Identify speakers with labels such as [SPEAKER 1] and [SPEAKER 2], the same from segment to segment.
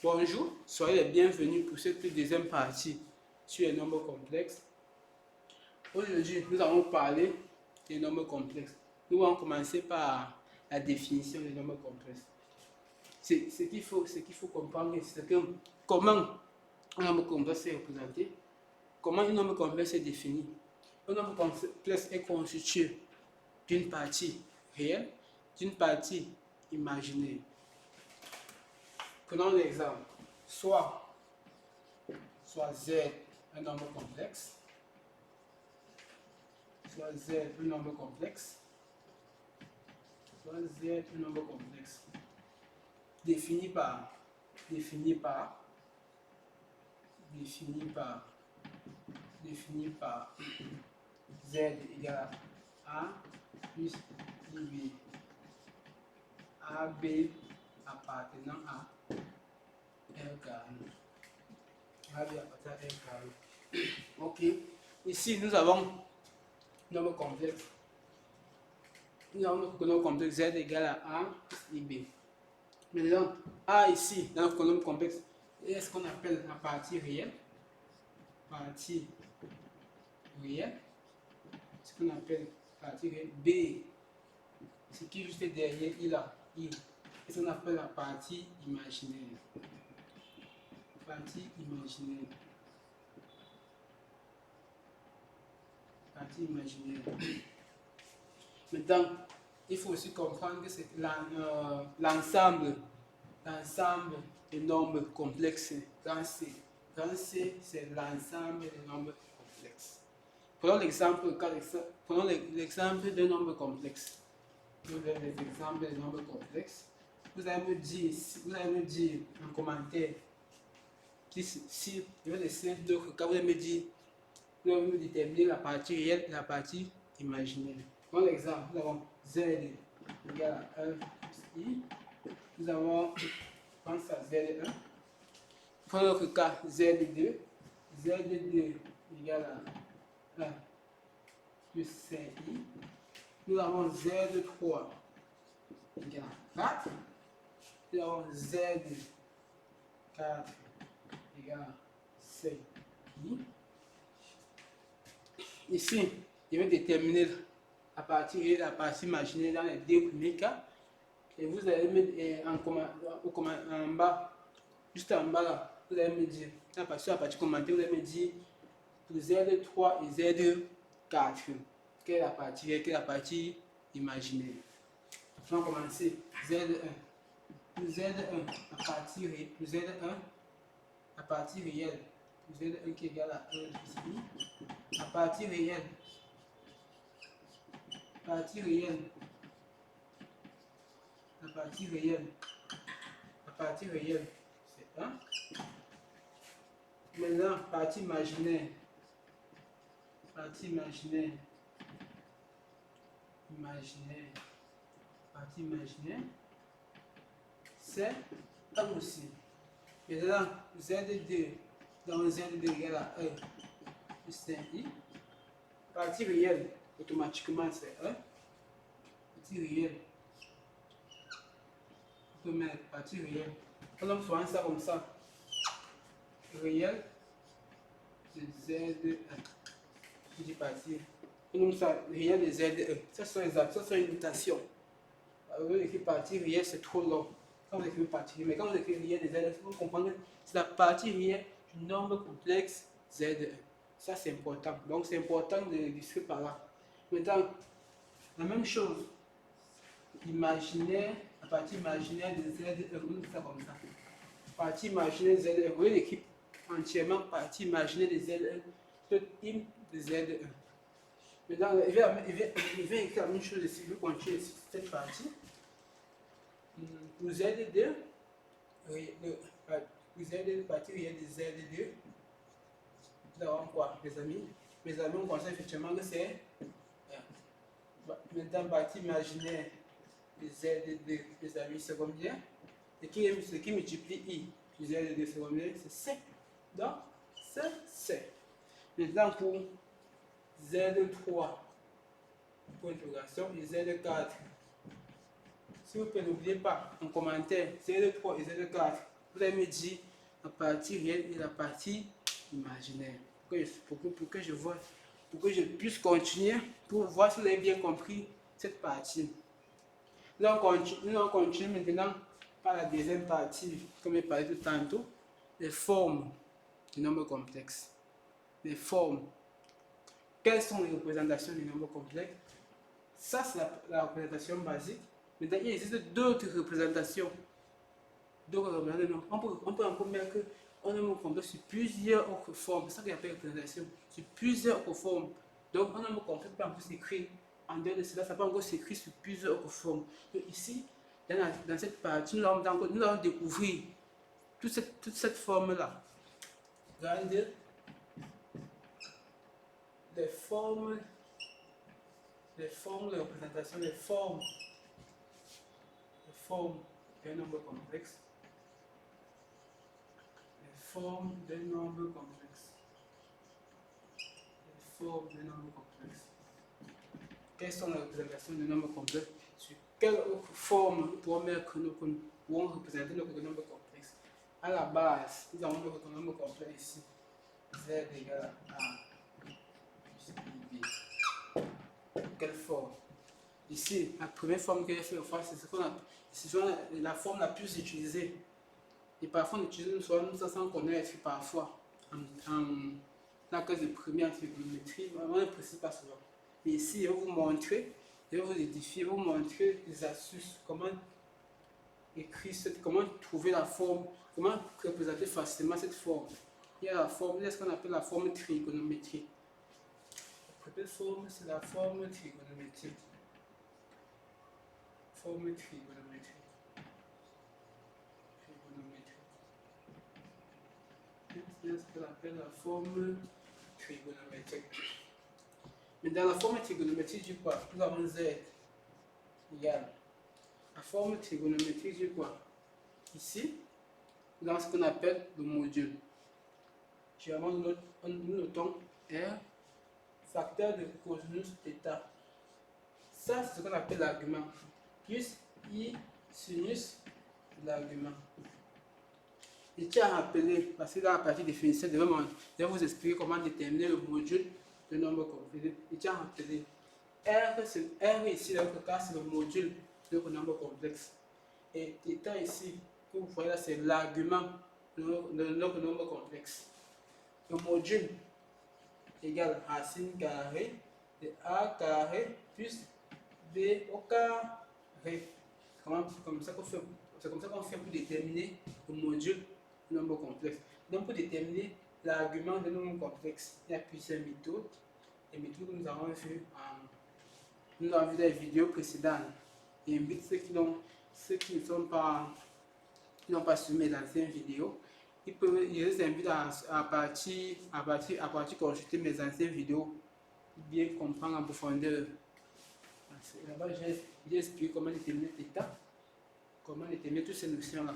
[SPEAKER 1] Bonjour, soyez les bienvenus pour cette deuxième partie sur les nombres complexes. Aujourd'hui, nous allons parler des nombres complexes. Nous allons commencer par la définition des nombres complexes. Ce qu'il faut comprendre, c'est que comment un nombre complexe est représenté, comment un nombre complexe est défini. Un nombre complexe est constitué d'une partie réelle, d'une partie imaginaire. Prenons l'exemple, soit Z un nombre complexe, soit Z un nombre complexe, soit Z un nombre complexe, défini par Z égale à A plus IB, AB appartenant à R carré. AB appartenant à R carré. Ok. Ici, nous avons nombre complexe. Nous avons notre nombre complexe Z égale à A plus IB. Maintenant, A ici, dans notre nombre complexe, est ce qu'on appelle la partie réelle. Ce qu'on appelle partie réelle. B, ce qui est juste derrière I là, I, c'est ce qu'on appelle la partie imaginaire. Partie imaginaire. Maintenant, il faut aussi comprendre que c'est l'ensemble des nombres complexes. Grand C, c'est l'ensemble des nombres complexes. Prenons l'exemple d'un nombre complexe. Vous avez les exemples des nombres complexes. Vous allez me dire en commentaire si je vais laisser d'autres cas, vous allez me déterminer la partie réelle et la partie imaginaire. Prenons l'exemple, nous avons Z égale à 1 plus I. Nous avons, pense à Z1. Prenons notre cas Z2. Z2 égale à 1 plus 5I. Nous avons Z3 égale à 4. Nous avons Z4 égale à 5I. Ici, je vais déterminer la partie réelle et la partie imaginaire dans les deux premiers cas. Et vous allez mettre en bas, juste en bas là, vous allez me dire, sur la partie commentaire, vous allez me dire pour Z3 et Z4, quelle est la partie réelle, quelle est la partie imaginaire. On va commencer. Z1. Pour Z1, la partie réelle, pour Z1, la partie réelle, pour Z1 qui est égal à 1 plus I, la partie réelle, la partie réelle, c'est 1. Maintenant, partie imaginaire, c'est 1 aussi. Maintenant, Z2, dans Z2 égale à 1 plus 5I. Partie réelle, automatiquement, c'est 1. Partie réelle. On peut mettre partie réelle. On va faire ça comme ça. Réel de Z1. Je dis partie. On nomme ça réel de Z1. Ça sont une notation. Vous écrivez partie réelle, c'est trop long. Quand vous écrivez partie réelle, mais quand vous écrivez réel de Z1, vous comprenez que c'est la partie réelle du nombre complexe Z1. Ça, c'est important. Donc, c'est important de l'illustrer par là. Maintenant, la même chose. Imaginaire, la partie imaginaire de Z1, on nomme ça comme ça. Partie imaginaire de Z1. Vous voyez l'équipe entièrement partie imaginaire de Z1, toute im de Z1. Maintenant, il va écrire la même chose ici. Je vais continuer cette partie. Pour Z2, partie réelle de Z2, nous avons quoi, mes amis? Mes amis, on constate effectivement que c'est maintenant partie imaginaire de Z2, mes amis, c'est combien? Ce qui multiplie I plus Z2, c'est combien? C'est 5. Donc, c'est. Maintenant, pour Z3, pour interrogation, et Z4. Si vous ne n'oubliez pas, en commentaire, Z3 et Z4, vous allez me dire la partie réelle et la partie imaginaire. Pour que je vois, pour que je puisse continuer, pour voir si vous avez bien compris cette partie. Nous on continue maintenant par la deuxième partie, comme j'ai parlé tout tantôt, les formes du nombre complexe. Les formes. Quelles sont les représentations du nombre complexe? Ça, c'est la représentation basique. Maintenant, il existe d'autres représentations. On peut encore mettre un nombre complexe sur plusieurs autres formes. C'est ça qu'on appelle représentation. Sur plusieurs autres formes. Donc, un nombre complexe peut encore s'écrire en dehors de cela, ça peut encore s'écrire sur plusieurs autres formes. Donc, ici, dans cette partie, nous allons découvrir toute cette forme-là. Regardez les formes de représentation, les formes d'un nombre complexe. Les formes d'un nombre complexe. Les formes d'un nombre complexe. Quelles sont les représentations d'un nombre complexe? Sur quelle autre forme nous pourrons mettre que nous pourrons représenter notre nombre complexe? À la base, nous avons notre nombre complexe ici. Z égale à plus IB. Quelle forme? Ici, la première forme que j'ai fait c'est la forme la plus utilisée. Et parfois, on utilise nous sans connaître parfois en la classe de première trigonométrie, on ne précise pas souvent. Mais ici, je vais vous montrer, je vais vous édifier, vous montrer des astuces, comment écrire comment trouver la forme, comment représenter facilement cette forme. Il y a la forme, il y a ce qu'on appelle la forme trigonométrique. La première forme, c'est la forme trigonométrique. Forme trigonométrique. C'est ce qu'on appelle la forme trigonométrique. Mais dans la forme trigonométrique du quoi? Nous avons Z égale. La forme trigonométrique du quoi? Ici, nous avons ce qu'on appelle le module. Généralement, nous notons R, facteur de cosinus θ. Ça, c'est ce qu'on appelle l'argument. Plus I sinus de l'argument. Je tiens à rappeler, parce que dans la partie définition, je vais vous expliquer comment déterminer le module de nombre complexe. Je tiens à rappeler, R ici, dans notre cas, c'est le module de notre nombre complexe. Et θ ici, que vous voyez là, c'est l'argument de notre nombre complexe. Le module égale racine carrée de A carré plus B au carré. C'est comme ça qu'on fait pour déterminer le module du nombre complexe. Donc, pour déterminer l'argument de nombre complexe, il y a plusieurs méthodes. Les méthodes que nous avons vues dans les vidéos précédentes. J'invite ceux qui n'ont pas suivi mes anciennes vidéos, je les invite à partir consulter mes anciennes vidéos pour bien comprendre en profondeur. Là-bas, j'ai expliqué comment déterminer l'état, comment déterminer toutes ces notions-là.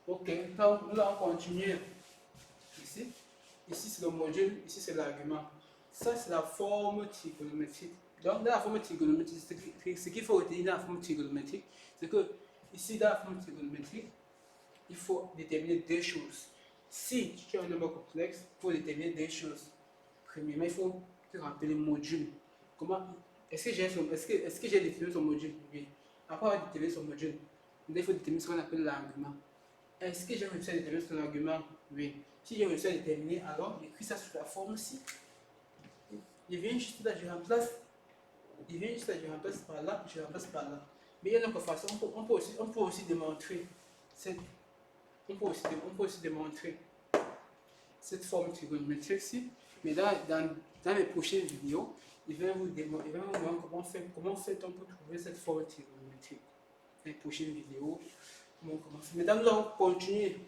[SPEAKER 1] Ok, donc nous allons continuer. Ici c'est le module, ici c'est l'argument. Ça, c'est la forme trigonométrique. Donc, dans la forme trigonométrique, ce qu'il faut retenir dans la forme trigonométrique, c'est que ici, dans la forme trigonométrique, il faut déterminer deux choses. Si tu as un nombre complexe, il faut déterminer deux choses. Premièrement, il faut te rappeler le module. Est-ce que j'ai défini son module? Oui. Après avoir déterminé son module, il faut déterminer ce qu'on appelle l'argument. Est-ce que j'ai réussi à déterminer son argument? Oui. Si j'ai réussi à déterminer, alors j'écris ça sur la forme-ci. Je viens juste là, je remplace. Je viens juste là, je remplace par là, je remplace par là. Mais il y a une autre façon, on peut aussi démontrer cette forme trigonométrique-ci. Mais dans mes prochaines vidéos, je vais vous montrer comment on fait pour trouver cette forme trigonométrique. Dans les prochaines vidéos, comment on commence. Maintenant, nous allons continuer.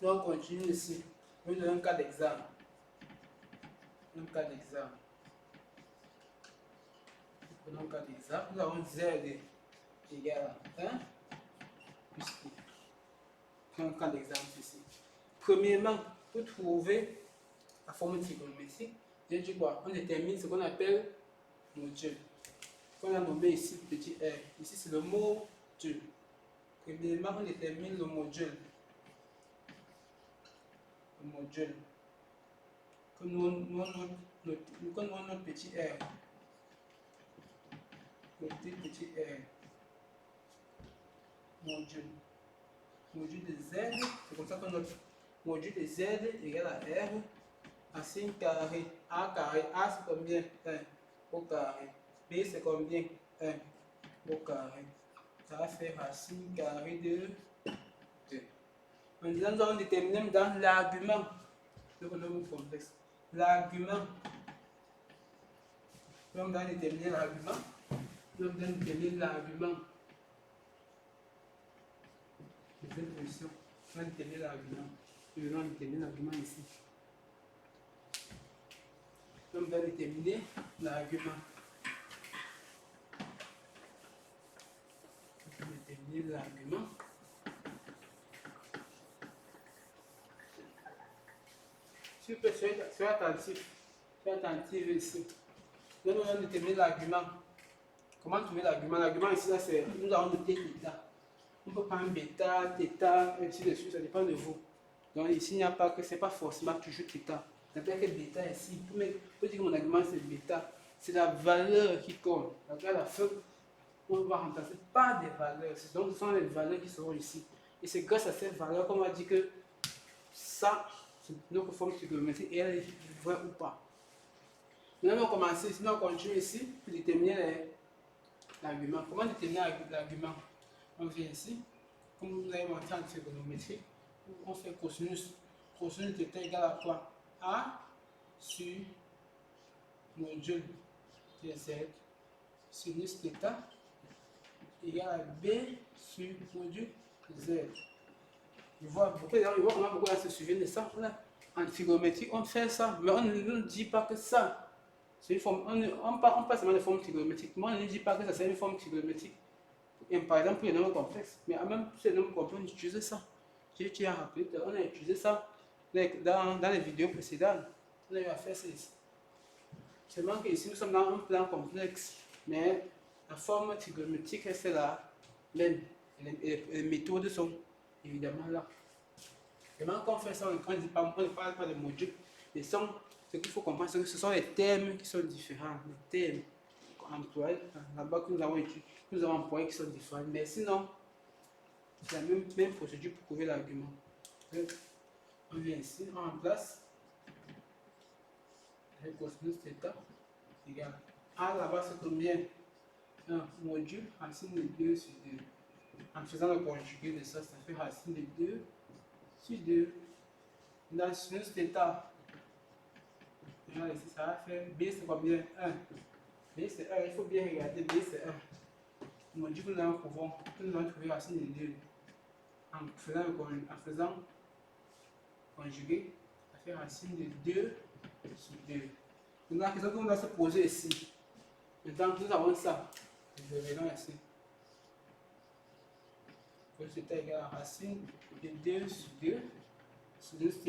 [SPEAKER 1] Nous allons continuer ici. Je vais vous donner un cas d'examen. Prenons un cas d'examen. Nous avons Z égale à 1 plus I. Prenons un cas d'examen ici. Premièrement, pour trouver la forme trigonométrique, je dis quoi? On détermine ce qu'on appelle module. Qu'on a nommé ici petit r. Ici, c'est le module. Premièrement, on détermine le module. module. Que nous notre petit r. Petit r. Module. Module de z, c'est comme ça que notre module de z égale à r. Racine carré. A carré. A c'est combien? 1 au carré. B c'est combien? 1 au carré. Ça va faire racine carrée de 2. Maintenant, nous allons déterminer dans l'argument de nombre complexe. L'argument. Nous allons déterminer l'argument. Nous allons déterminer l'argument. De cette position. Nous allons déterminer l'argument. Nous allons déterminer l'argument ici. Nous allons déterminer l'argument. Déterminer l'argument. Soyez attentif. Soyez attentif ici. Nous allons déterminer l'argument. Comment trouver l'argument? L'argument ici, là, c'est nous avons noté θ. On peut prendre bêta, θ, et ainsi de suite, ça dépend de vous. Donc ici, il n'y a pas que, c'est pas forcément toujours θ. C'est-à-dire que bêta ici, on peut dire que mon argument c'est bêta. C'est la valeur qui compte. Donc à la fin, on va remplacer par des valeurs. Donc ce sont les valeurs qui seront ici. Et c'est grâce à cette valeur qu'on va dire que ça, c'est notre forme trigonométrique et elle est vraie ou pas. Maintenant, on va commencer ici, on continue ici pour déterminer l'argument. Comment déterminer l'argument? On vient ici, comme vous avez montré en trigonométrie, on fait cosinus. Cosinus θ égale à quoi? A sur module de z. Sinus θ égale à B sur module z. Je vois comment beaucoup se souviennent de ça. En trigonométrie, on fait ça, mais on ne dit pas que ça. C'est une forme, on passe seulement de forme trigonométrique. Moi, on ne dit pas que ça c'est une forme trigonométrique. Et par exemple, pour les nombres complexes, mais même pour les nombres complexes, on utilise ça. Je tiens à rappeler, on a utilisé ça dans les vidéos précédentes. On a eu à faire ça ici. Seulement que ici, nous sommes dans un plan complexe, mais la forme trigonométrique reste la même. Et les méthodes sont évidemment là. Et maintenant qu'on fait ça, on ne parle pas de modules. Mais ce qu'il faut comprendre, c'est que ce sont les termes qui sont différents. Les termes employés là-bas que nous avons employés qui sont différents. Mais sinon, c'est la même procédure pour trouver l'argument. On vient ici, on remplace le cosinus θ égale A là-bas c'est combien? Un module racine de 2 sur 2. En faisant le conjugué de ça, ça fait racine de 2 sur 2. Dans sinus θ, ici ça va faire B c'est combien? 1. B c'est 1, il faut bien regarder, B c'est 1. Module que nous allons trouver racine de 2. En faisant conjugué, ça fait racine de 2 sur 2. Donc la question qu'on va se poser ici, maintenant nous avons ça, je reviens ici. Cos θ égale à racine de 2 sur 2, sinus θ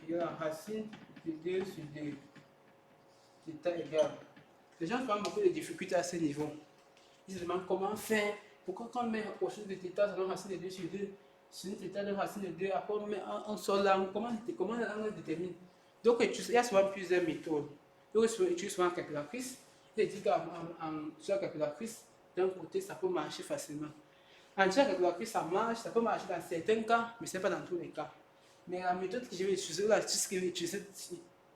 [SPEAKER 1] égale à racine de 2 sur 2, θ égale. Les gens font beaucoup de difficultés à ce niveau. Ils se demandent comment faire. Pourquoi quand on met cosinus de θ, ça donne racine de 2 sur 2, sinus θ donne racine de 2, après on met un seul langue, comment la détermine? Donc il y a souvent plusieurs méthodes. Donc on utilise souvent la calculatrice. Il dit sur la calculatrice, d'un côté ça peut marcher facilement. En la calculatrice ça marche, ça peut marcher dans certains cas, mais ce n'est pas dans tous les cas. Mais la méthode que je vais utiliser, l'astuce que je vais utiliser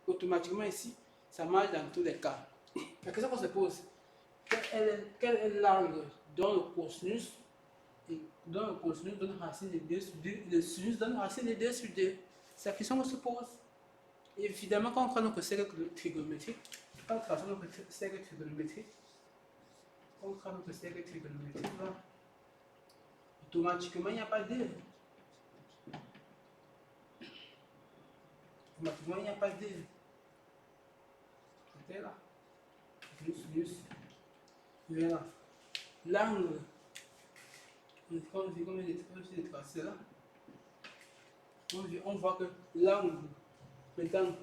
[SPEAKER 1] automatiquement ici, ça marche dans tous les cas. La question qu'on se pose, quelle est l'angle dont le cosinus donne racine de 2 sur 2 et le sinus donne racine de 2 sur 2? C'est la question qu'on se pose. Et évidemment, quand on prend notre cercle trigonométrique, quand on trace notre cercle trigonométrique, là, automatiquement, il n'y a pas d. Automatiquement, il n'y a pas d. C'était là. Sinus. Voilà. L'angle. Quand on vient de tracer là, on voit que l'angle, maintenant,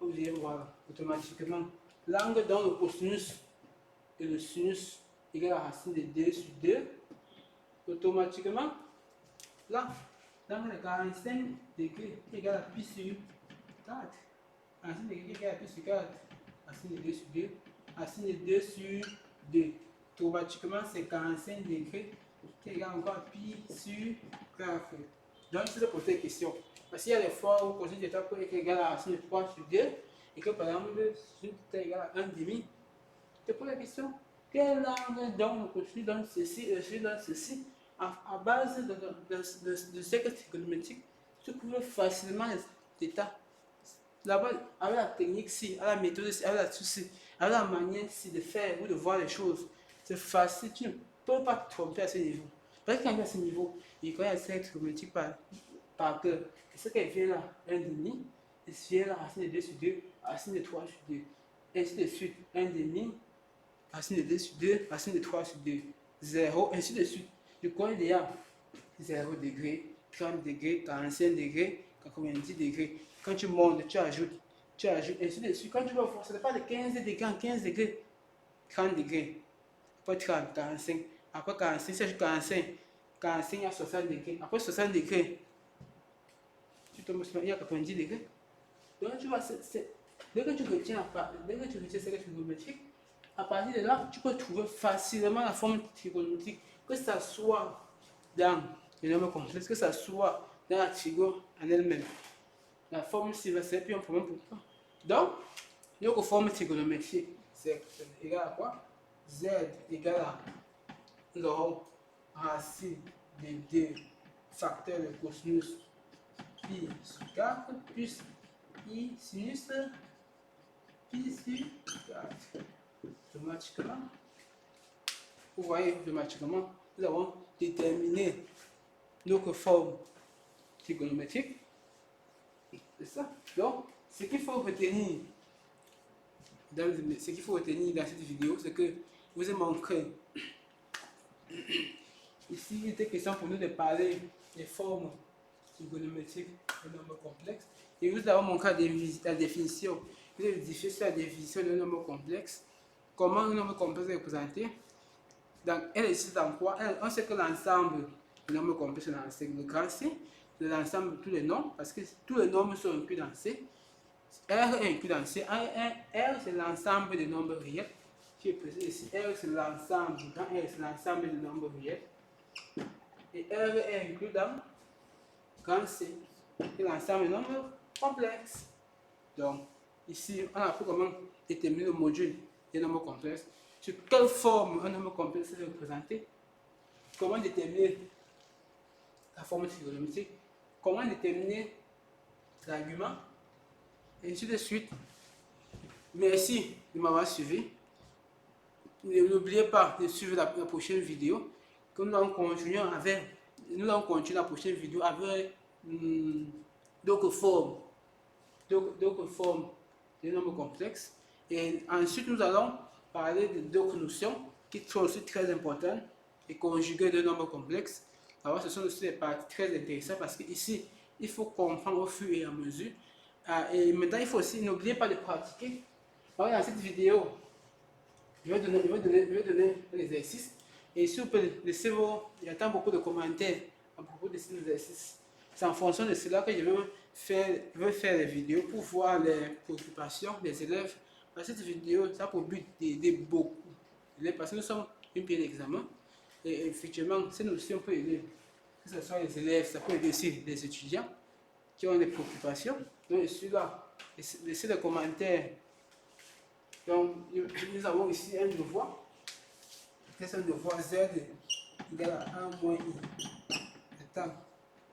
[SPEAKER 1] on vient voir automatiquement l'angle dans le cosinus et le sinus égale à racine de 2 sur 2, automatiquement, là, Donc le 45 degrés égale à pi sur 4. 45 degrés égale à pi sur 4. Racine de 2 sur 2. Racine de 2 sur 2. Automatiquement, c'est 45 degrés qui égale encore à pi sur 4. Donc, c'est pour cette question. Parce qu'il y a des fois où cosine d'état peut être égal à racine de 3 sur 2 et que par exemple, cosine d'état égale à 1 demi. Je pose la question, quel angle donc le cosine donne ceci et ceci donne ceci? À base de cercle trigonométrique, tu trouves facilement les états. Là-bas, avec la technique, si, avec la méthode, avec la souci, avec la manière si de faire ou de voir les choses, c'est facile. Tu ne peux pas te tromper à ce niveau. Parce que quand il est à ce niveau, il connaît le cercle trigonométrique par cœur. Et ce qu'elle vient là, 1,5, et ce vient là, racine de 2 sur 2, racine de 3 sur 2. Ainsi de suite, 1,5, racine de 2 sur 2, racine de 3 sur 2, 0, ainsi de suite. Je connais déjà 0 degré, 30 degrés, 45 degrés, 90 degrés. Quand tu montes, tu ajoutes, ainsi de suite. Quand tu vas voir, ce n'est pas de 15 degrés en 15 degrés, 30 degrés, après 30, 45, après 45, c'est 45 à 60 degrés, après 60 degrés, tu tombes sur il y a 90 degrés. Donc tu vois, dès que tu retiens cette trigonométrique, à partir de là, tu peux trouver facilement la forme trigonométrique, que ça soit dans les nombres complexes, que ça soit dans la trigo en elle-même. La forme ci va c'est plus un problème pour toi. Donc, notre forme trigonométrique, c'est égal à quoi? Z égale à log racine de 2 facteur de cosinus pi sur 4 plus i sinus pi sur 4. Automatiquement, vous voyez, automatiquement, nous avons déterminé notre forme trigonométrique. C'est ça. Donc, ce qu'il faut retenir dans cette vidéo, c'est que vous avez manqué. Ici, il était question pour nous de parler des formes trigonométriques de nombres complexes. Et nous avons manqué la définition. Vous avez diffusé la définition d'un nombre complexe. Comment un nombre complexe est représenté? Donc, elle est ici dans quoi? On sait que l'ensemble des nombres complexes c'est le grand C, l'ensemble de tous les nombres, parce que tous les nombres sont inclus dans C. R est inclus dans C. R c'est l'ensemble des nombres réels. Qui est précisé ici. R c'est l'ensemble, grand R c'est l'ensemble des nombres réels. Et R est inclus dans grand C, qui est l'ensemble des nombres complexes. Donc, ici, on a appris comment déterminer le module des nombres complexes. Sur quelle forme un nombre complexe est représenté? Comment déterminer la forme trigonométrique? Comment déterminer l'argument? Et ainsi de suite. Merci de m'avoir suivi. N'oubliez pas de suivre la prochaine vidéo. Que nous allons continuer la prochaine vidéo avec d'autres formes des nombres complexes. Et ensuite, nous allons parler d'autres notions qui sont aussi très importantes et conjuguer de nombres complexes. Alors, ce sont aussi des parties très intéressantes parce qu'ici, il faut comprendre au fur et à mesure. Et maintenant, il faut aussi, n'oubliez pas de pratiquer. Alors, dans cette vidéo, je vais donner un exercice. Et si vous pouvez laisser j'attends beaucoup de commentaires à propos de ces exercices. C'est en fonction de cela que je vais faire les vidéos pour voir les préoccupations des élèves. Parce que cette vidéo, ça a pour but d'aider beaucoup. Parce que nous sommes une période d'examen. Et effectivement, ces notions peuvent aider. Que ce soit les élèves, ça peut aider aussi les étudiants qui ont des préoccupations. Donc, je suis là. Laissez des commentaires. Donc, nous avons ici un devoir. C'est un devoir Z égale à 1 moins I.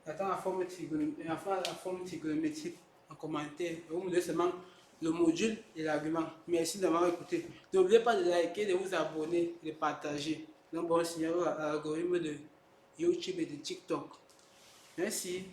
[SPEAKER 1] J'attends la forme trigonométrique en commentaire. Vous me donnez seulement le module et l'argument. Merci de m'avoir écouté. N'oubliez pas de liker, de vous abonner, de partager. Donc, bon signal à l'algorithme de YouTube et de TikTok. Merci.